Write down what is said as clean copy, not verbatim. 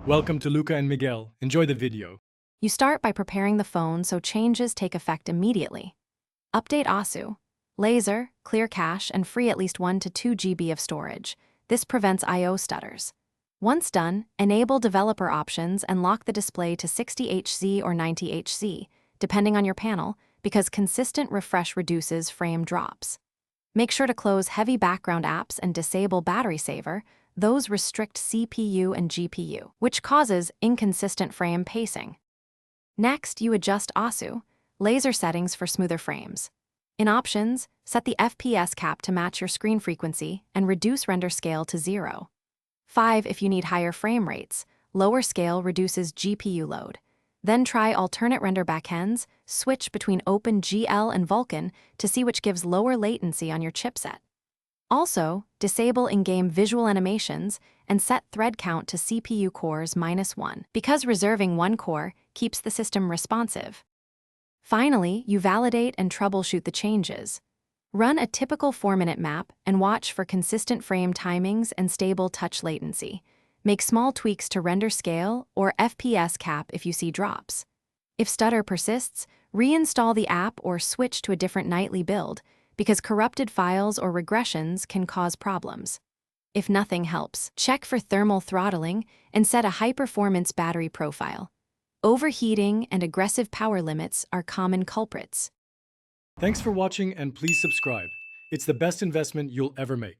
Welcome to Luca and Miguel. Enjoy the video. You start by preparing the phone so changes take effect immediately. Update Osu Lazer, clear cache, and free at least 1 to 2 GB of storage. This prevents I/O stutters. Once done, enable developer options and lock the display to 60 Hz or 90 Hz, depending on your panel, because consistent refresh reduces frame drops. Make sure to close heavy background apps and disable battery saver. Those restrict CPU and GPU, which causes inconsistent frame pacing. Next, you adjust Osu Lazer settings for smoother frames. In Options, set the FPS cap to match your screen frequency and reduce render scale to 0. 5 if you need higher frame rates. Lower scale reduces GPU load. Then try alternate render backends, switch between OpenGL and Vulkan to see which gives lower latency on your chipset. Also, disable in-game visual animations and set thread count to CPU cores -1, because reserving one core keeps the system responsive. Finally, you validate and troubleshoot the changes. Run a typical 4-minute map and watch for consistent frame timings and stable touch latency. Make small tweaks to render scale or FPS cap if you see drops. If stutter persists, reinstall the app or switch to a different nightly build, because corrupted files or regressions can cause problems. If nothing helps, check for thermal throttling and set a high-performance battery profile. Overheating and aggressive power limits are common culprits. Thanks for watching and please subscribe. It's the best investment you'll ever make.